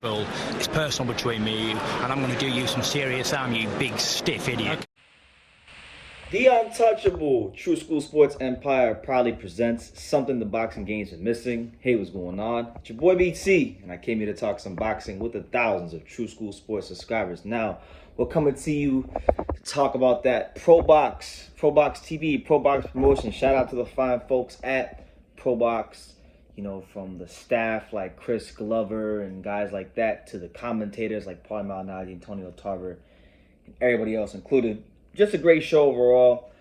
Well, it's personal between me and you, and I'm going to do you some serious harm, you big stiff idiot. The Untouchable True School Sports Empire proudly presents something the boxing games are missing. Hey, what's going on? It's your boy BT, and I came here to talk some boxing with the thousands of True School Sports subscribers. Now, we're coming to you to talk about that Pro Box TV, Pro Box promotion. Shout out to the fine folks at Pro Box. You know, from the staff like Chris Glover and guys like that to the commentators like Paul Malignaggi, Antonio Tarver, and everybody else included. Just a great show overall.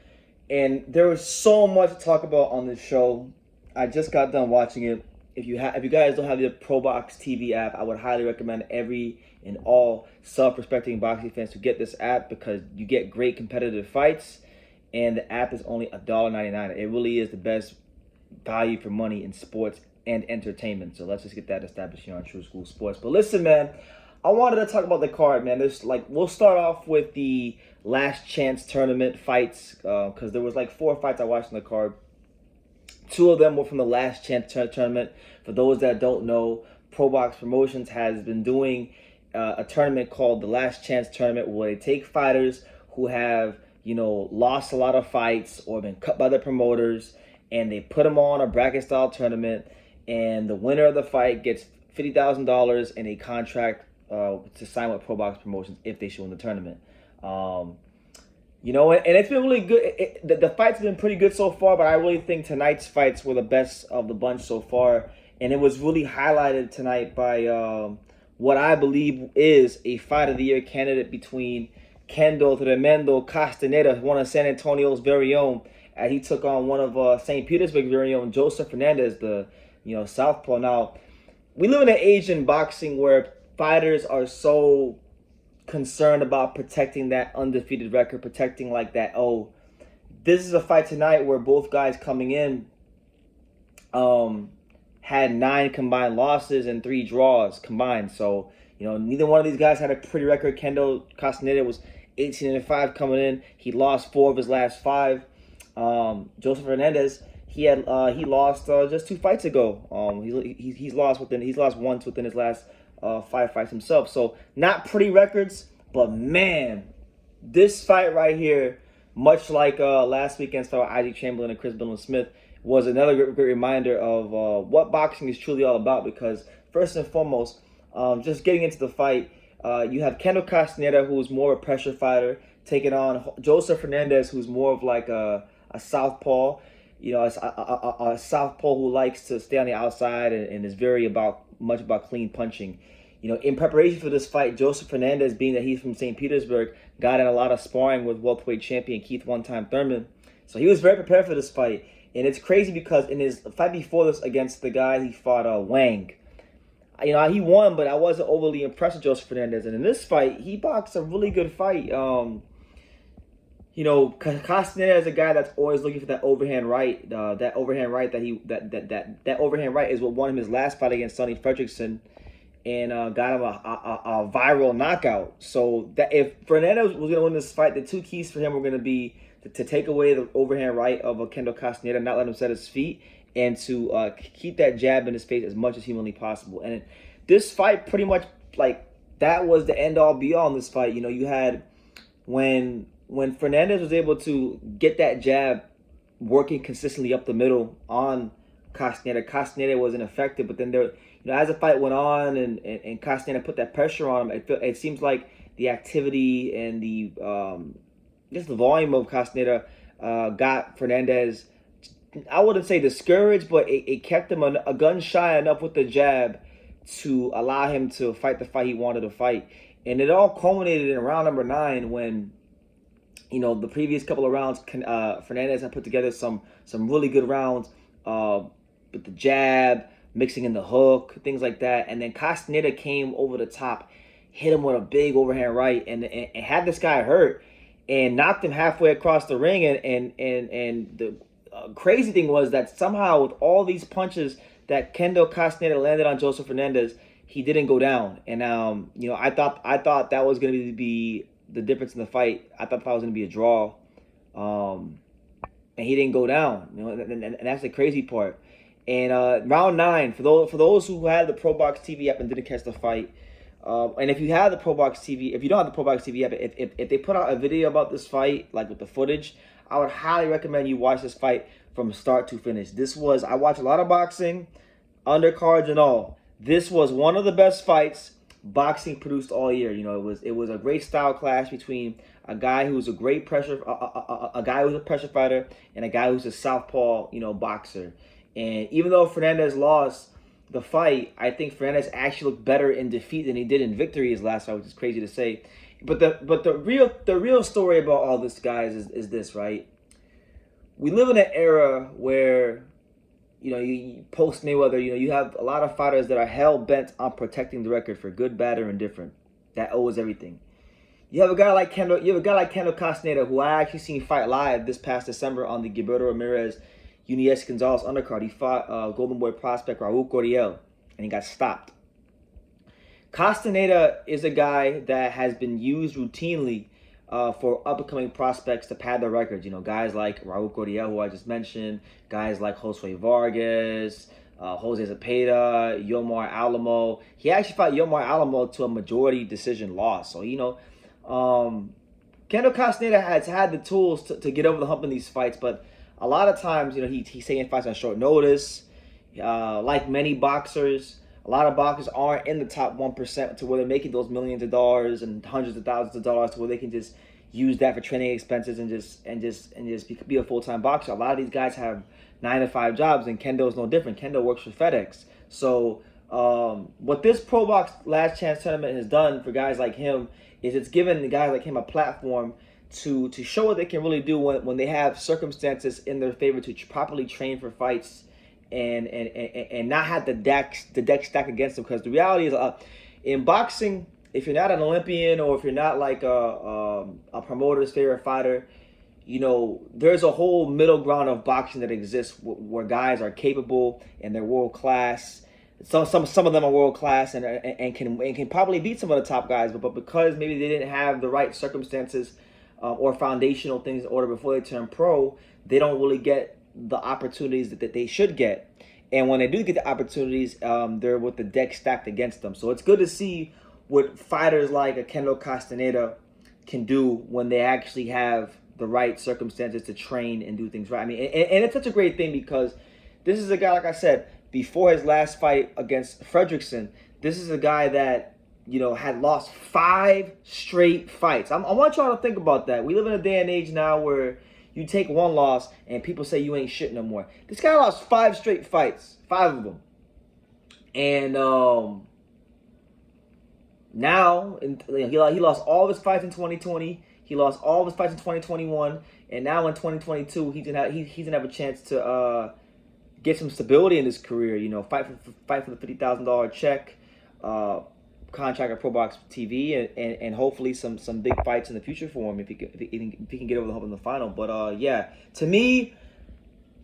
And there was so much to talk about on this show. I just got done watching it. If you guys don't have the Pro Box TV app, I would highly recommend every and all self-respecting boxing fans to get this app because you get great competitive fights, and the app is only $1.99. It really is the best value for money in sports and entertainment. So let's just get that established here on True School Sports. But listen, man, I wanted to talk about the card, man. We'll start off with the last chance tournament fights because there was like 4 fights I watched on the card. 2 of them were from the last chance tournament. For those that don't know, Pro Box Promotions has been doing a tournament called the Last Chance Tournament, where they take fighters who have, lost a lot of fights or been cut by the promoters, and they put them on a bracket style tournament, and the winner of the fight gets $50,000 and a contract to sign with Pro Box Promotions if they show in the tournament. And it's been really good. The fights have been pretty good so far, but I really think tonight's fights were the best of the bunch so far, and it was really highlighted tonight by what I believe is a Fight of the Year candidate between Kendall Castaneda, one of San Antonio's very own. He took on one of St. Petersburg's very own, Josiah Fernandez, the southpaw. Now, we live in an age in boxing where fighters are so concerned about protecting that undefeated record, protecting like that. Oh, this is a fight tonight where both guys coming in had 9 combined losses and 3 draws combined. So, neither one of these guys had a pretty record. Kendall Castaneda was 18-5 coming in. He lost 4 of his last 5. Joseph Hernandez, he lost just 2 fights ago. He's lost once within his last 5 fights himself. So not pretty records, but man, this fight right here, much like last weekend's fight with Isaac Chamberlain and Chris Billman-Smith, was another great reminder of what boxing is truly all about. Because first and foremost, just getting into the fight, you have Kendall Castaneda, who's more of a pressure fighter, taking on Joseph Fernandez, who's more of like a southpaw, a southpaw who likes to stay on the outside and is very much about clean punching. In preparation for this fight, Joseph Fernandez, being that he's from St. Petersburg, got in a lot of sparring with welterweight champion Keith one-time Thurman. So he was very prepared for this fight. And it's crazy because in his fight before this against the guy he fought, Wang, he won, but I wasn't overly impressed with Joseph Fernandez. And in this fight, he boxed a really good fight. Castaneda is a guy that's always looking for that overhand right. That overhand right that overhand right is what won him his last fight against Sonny Fredrickson, and got him a viral knockout. So that if Fernandez was going to win this fight, the 2 keys for him were going to be to take away the overhand right of Kendall Castaneda, not let him set his feet, and to keep that jab in his face as much as humanly possible. And this fight, pretty much that was the end all be all in this fight. You had when Fernandez was able to get that jab working consistently up the middle on Castaneda wasn't effective. But then as the fight went on and Castaneda put that pressure on him, it seems like the activity and the just the volume of Castaneda got Fernandez, I wouldn't say discouraged, but it kept him a gun shy enough with the jab to allow him to fight the fight he wanted to fight. And it all culminated in round number 9 when, the previous couple of rounds, Fernandez had put together some really good rounds with the jab, mixing in the hook, things like that. And then Castaneda came over the top, hit him with a big overhand right, and had this guy hurt and knocked him halfway across the ring. And the crazy thing was that somehow with all these punches that Kendall Castaneda landed on Joseph Fernandez, he didn't go down. And I thought that was going to be the difference in the fight. I thought that was going to be a draw, and he didn't go down. And that's the crazy part. And round 9, for those who had the Pro Box TV app and didn't catch the fight, And if you have the Pro Box TV, if you don't have the Pro Box TV app, if they put out a video about this fight, like with the footage, I would highly recommend you watch this fight from start to finish. I watch a lot of boxing, undercards and all. This was one of the best fights boxing produced all year. It was a great style clash between a guy who's a great pressure, a guy who's a pressure fighter, and a guy who's a southpaw, boxer. And even though Fernandez lost the fight, I think Fernandez actually looked better in defeat than he did in victory his last fight, which is crazy to say. But the real story about all this, guys, is this, right? We live in an era where, you post Mayweather, you have a lot of fighters that are hell bent on protecting the record for good, bad, or indifferent. That owes everything. You have a guy like Kendall Castaneda, who I actually seen fight live this past December on the Gilberto Ramirez Unies Gonzalez undercard. He fought Golden Boy prospect Raul Coriel, and he got stopped. Castaneda is a guy that has been used routinely for up-and-coming prospects to pad their records. Guys like Raul Coriel, who I just mentioned, guys like Josue Vargas, Jose Zepeda, Yomar Alamo. He actually fought Yomar Alamo to a majority decision loss. So, Kendo Castaneda has had the tools to get over the hump in these fights, but a lot of times, he's taking fights on short notice. Like many boxers, a lot of boxers aren't in the top 1% to where they're making those millions of dollars and hundreds of thousands of dollars to where they can just use that for training expenses and just be a full-time boxer. A lot of these guys have 9-to-5 jobs, and Kendo's no different. Kendo works for FedEx. So what this Pro Box Last Chance tournament has done for guys like him is it's given the guys like him a platform to show what they can really do when they have circumstances in their favor to properly train for fights and not have the deck stacked against them. Because the reality is, in boxing, if you're not an Olympian or if you're not like a promoter's favorite fighter, there's a whole middle ground of boxing that exists where guys are capable and they're world class. Some of them are world class and can probably beat some of the top guys, but because maybe they didn't have the right circumstances or foundational things in order before they turn pro, they don't really get the opportunities that they should get. And when they do get the opportunities, they're with the deck stacked against them. So it's good to see what fighters like a Kendall Castaneda can do when they actually have the right circumstances to train and do things right. I mean, and it's such a great thing because this is a guy, like I said, before his last fight against Fredrickson, this is a guy that had lost 5 straight fights. I want y'all to think about that. We live in a day and age now where you take one loss and people say you ain't shit no more. This guy lost 5 straight fights, 5 of them. And now he lost all of his fights in 2020. He lost all of his fights in 2021. And now in 2022, he's gonna have a chance to get some stability in his career. Fight for the $50,000 check. Contract at Pro Box TV and hopefully some big fights in the future for him if he can get over the hump in the final. But yeah, to me,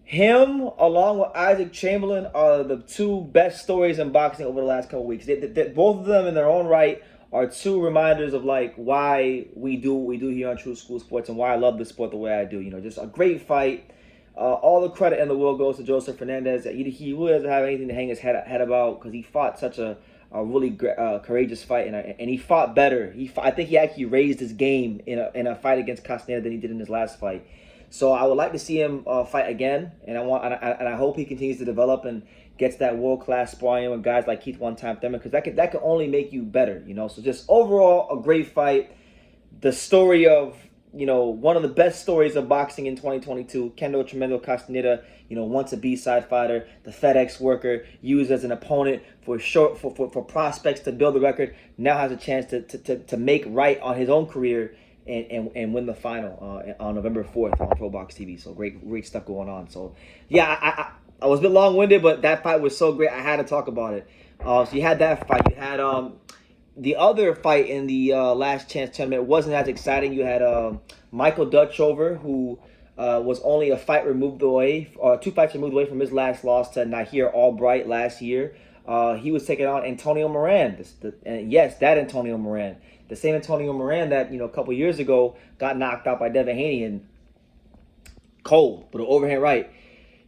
him along with Isaac Chamberlain are the 2 best stories in boxing over the last couple weeks. Both of them in their own right are 2 reminders of like why we do what we do here on True School Sports and why I love the sport the way I do. Just a great fight. All the credit in the world goes to Joseph Fernandez. He really doesn't have anything to hang his head about because he fought such a really courageous fight, and he fought better. I think he actually raised his game in a fight against Castaneda than he did in his last fight. So I would like to see him fight again, and I hope he continues to develop and gets that world class sparring with guys like Keith One Time Thurman, because that can only make you better. So just overall a great fight. The story of one of the best stories of boxing in 2022. Kendall Tremendo Castaneda, once a B-side fighter, the FedEx worker, used as an opponent for prospects to build the record, now has a chance to make right on his own career and win the final on November 4th on Pro Box TV. So great stuff going on. So yeah, I was a bit long-winded, but that fight was so great I had to talk about it. So you had that fight. You had the other fight in the Last Chance tournament wasn't as exciting. You had Michael Dutchover, who was only a fight removed away, or 2 fights removed away from his last loss to Nahir Albright last year. He was taking on Antonio Moran. And yes, that Antonio Moran. The same Antonio Moran that, a couple years ago got knocked out by Devin Haney and cold, but an overhand right.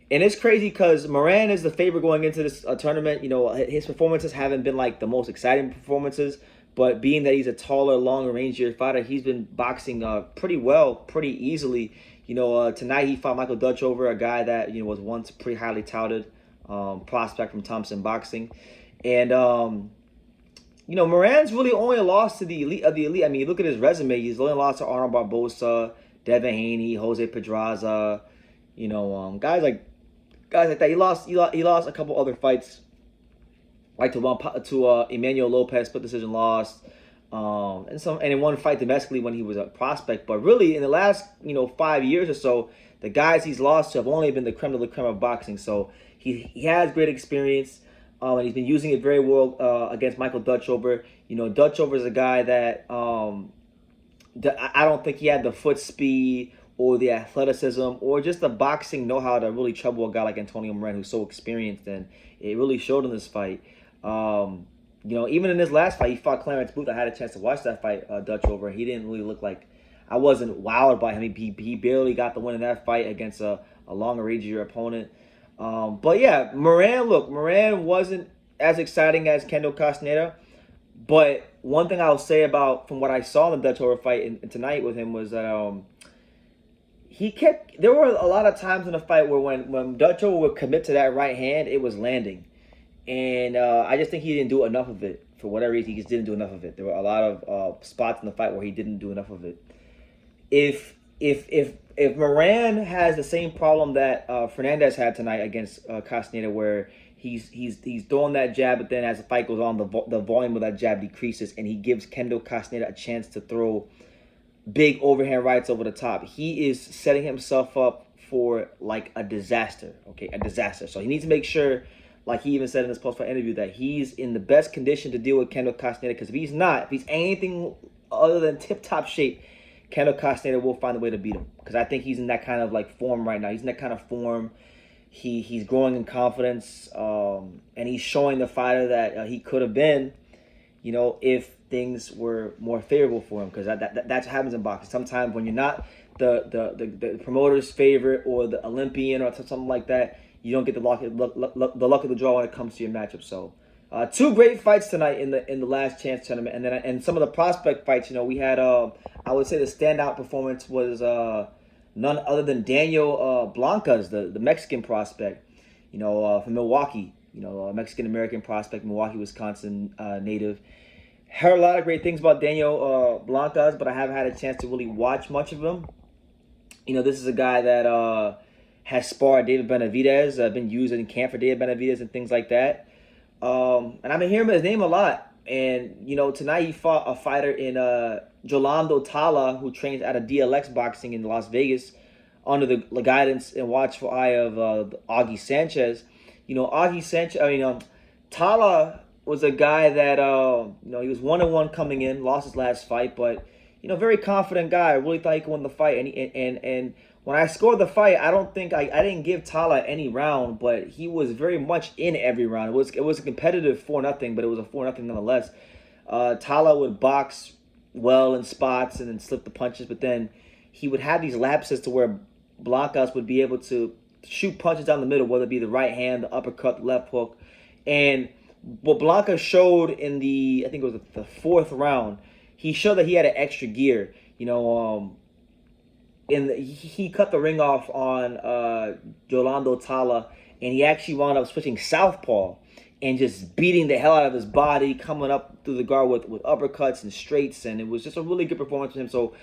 And it's crazy because Moran is the favorite going into this tournament. His performances haven't been like the most exciting performances, But being that he's a taller, longer, rangier fighter, he's been boxing pretty well, pretty easily. Tonight he fought Michael Dutchover, a guy that was once pretty highly touted prospect from Thompson Boxing, and Moran's really only lost to the elite of the elite. I mean, look at his resume. He's only lost to Arnold Barbosa, Devin Haney, Jose Pedraza. Guys like that. He lost a couple other fights, like to Emmanuel Lopez, split decision loss, and in one fight domestically when he was a prospect. But really, in the last 5 years or so, the guys he's lost to have only been the creme de la creme of boxing. So he has great experience, and he's been using it very well against Michael Dutchover. Dutchover is a guy that I don't think he had the foot speed or the athleticism or just the boxing know-how to really trouble a guy like Antonio Moran, who's so experienced, and it really showed in this fight. Even in his last fight, he fought Clarence Booth. I had a chance to watch that fight, Dutchover. He didn't really look like, I wasn't wowed by him. He barely got the win in that fight against a longer, rangier opponent. But yeah, Moran wasn't as exciting as Kendall Castaneda. But one thing I'll say from what I saw in the Dutchover fight tonight with him was that there were a lot of times in the fight where when Dutchover would commit to that right hand, it was landing. And I just think he didn't do enough of it. For whatever reason, he just didn't do enough of it. There were a lot of spots in the fight where he didn't do enough of it. If Moran has the same problem that Fernandez had tonight against Castaneda, where he's throwing that jab, but then as the fight goes on, the volume of that jab decreases, and he gives Kendall Castaneda a chance to throw big overhand rights over the top, he is setting himself up for like a disaster. Okay, a disaster. So he needs to make sure, like he even said in his post-fight interview, that he's in the best condition to deal with Kendall Castaneda. Because if he's anything other than tip-top shape, Kendall Castaneda will find a way to beat him. Because I think he's in that kind of like form right now. He's in that kind of form. He's growing in confidence, and he's showing the fighter that he could have been, if things were more favorable for him. Because that's what happens in boxing. Sometimes when you're not the promoter's favorite or the Olympian or something like that, you don't get the luck of the draw when it comes to your matchup. So, two great fights tonight in the last chance tournament, and some of the prospect fights. We had I would say the standout performance was none other than Daniel Blancas, the Mexican prospect, from Milwaukee. A Mexican American prospect, Milwaukee, Wisconsin native. Heard a lot of great things about Daniel Blancas, but I haven't had a chance to really watch much of him. This is a guy that has sparred David Benavidez, been used in camp for David Benavidez and things like that. And I've been hearing his name a lot. And, tonight he fought a fighter in Jolando Tala, who trains out of DLX Boxing in Las Vegas, under the guidance and watchful eye of Augie Sanchez. Tala was a guy that, he was 1-1 coming in, lost his last fight, but, very confident guy. I really thought he could win the fight. And when I scored the fight, I don't think I didn't give Tala any round, but he was very much in every round. It was a competitive 4-0, but it was a 4-0 nonetheless. Tala would box well in spots and then slip the punches, but then he would have these lapses to where Blancas would be able to shoot punches down the middle, whether it be the right hand, the uppercut, the left hook. And what Blancas showed in I think it was the fourth round, he showed that he had an extra gear. He cut the ring off on Jolando Tala, and he actually wound up switching southpaw and just beating the hell out of his body, coming up through the guard with uppercuts and straights, and it was just a really good performance from him. So,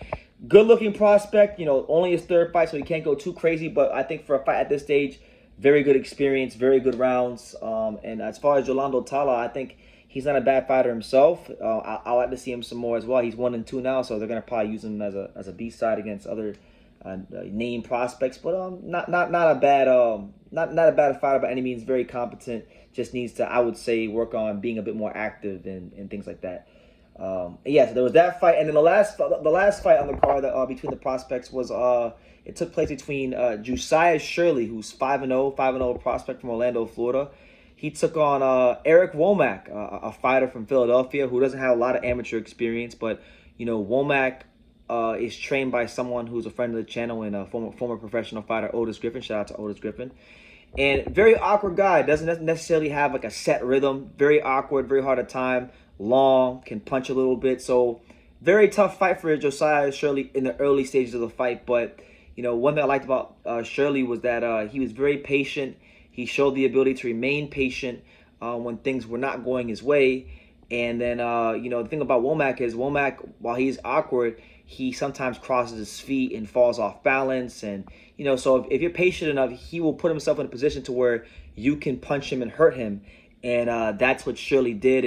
good-looking prospect, only his third fight, so he can't go too crazy, but I think for a fight at this stage, very good experience, very good rounds. And as far as Jolando Tala, I think he's not a bad fighter himself. I like to see him some more as well. He's 1-2 now, so they're gonna probably use him as a B-side against other name prospects. But not a bad fighter by any means. Very competent. Just needs to, I would say, work on being a bit more active and things like that. So there was that fight, and then the last fight on the card between the prospects was it took place between Josiah Shirley, who's 5-0 prospect from Orlando, Florida. He took on Eric Womack, a fighter from Philadelphia who doesn't have a lot of amateur experience, but Womack is trained by someone who's a friend of the channel and a former professional fighter, Otis Griffin. Shout out to Otis Griffin. And very awkward guy. Doesn't necessarily have like a set rhythm. Very awkward, very hard to time. long, can punch a little bit. So very tough fight for Josiah Shirley in the early stages of the fight. But, you know, one thing I liked about Shirley was that he was very patient. He showed the ability to remain patient when things were not going his way. And then, you know, the thing about Womack is while he's awkward, he sometimes crosses his feet and falls off balance. And, you know, so if you're patient enough, he will put himself in a position to where you can punch him and hurt him. And that's what Shirley did.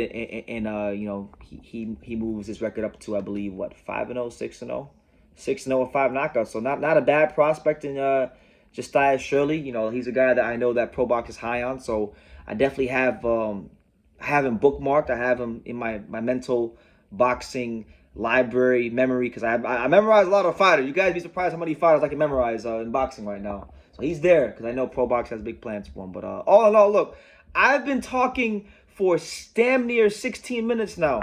And you know, he moves his record up to, I believe, what, 5-0, 6-0? 6-0 with 5 knockouts. So not a bad prospect in Josiah Shirley. You know, he's a guy that I know that Pro Box is high on. So I definitely have him bookmarked. I have him in my mental boxing library memory, because I memorize a lot of fighters. You guys be surprised how many fighters I can memorize in boxing right now. So he's there because I know Pro Box has big plans for him. But all in all, look, I've been talking for damn near 16 minutes now.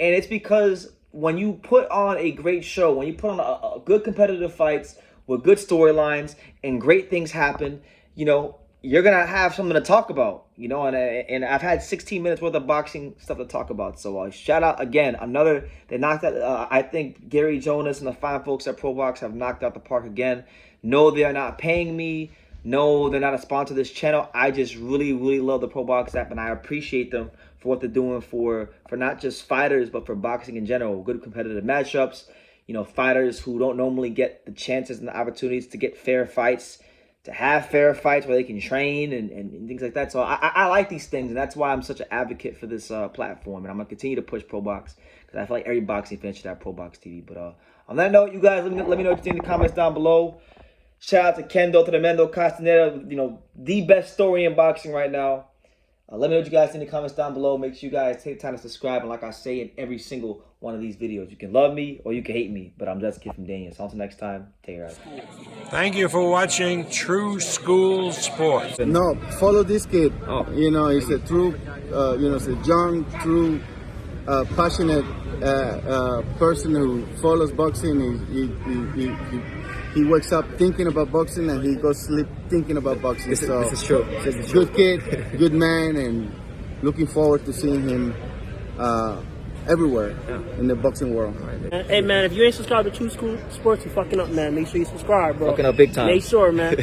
And it's because when you put on a great show, when you put on a good competitive fights with good storylines and great things happen, you know, you're going to have something to talk about, you know, and I've had 16 minutes worth of boxing stuff to talk about. So shout out again, they knocked out, I think Gary Jonas and the fine folks at Pro Box have knocked out the park again. No, they are not paying me. No, they're not a sponsor of this channel. I just really, really love the Pro Box app, and I appreciate them for what they're doing for not just fighters, but for boxing in general. Good competitive matchups, you know, fighters who don't normally get the chances and the opportunities to get fair fights, to have fair fights where they can train and things like that. So I like these things, and that's why I'm such an advocate for this platform. And I'm going to continue to push Pro Box, because I feel like every boxing fan should have Pro Box TV. But on that note, you guys, let me know what you think in the comments down below. Shout out to Kendall Castaneda, you know, the best story in boxing right now. Let me know what you guys think in the comments down below. Make sure you guys take time to subscribe. And like I say in every single one of these videos, you can love me or you can hate me. But I'm just a kid from Daniel. So until next time, take care. Thank you for watching True School Sports. No, follow this kid. Oh. You know, he's a true, you know, he's a young, true, passionate person who follows boxing. He wakes up thinking about boxing, and he goes to sleep thinking about boxing. This is true. Good kid, good man, and looking forward to seeing him everywhere in the boxing world. Hey man, if you ain't subscribed to True School Sports, you fucking up, man. Make sure you subscribe, bro. Fucking up big time. Make sure, man.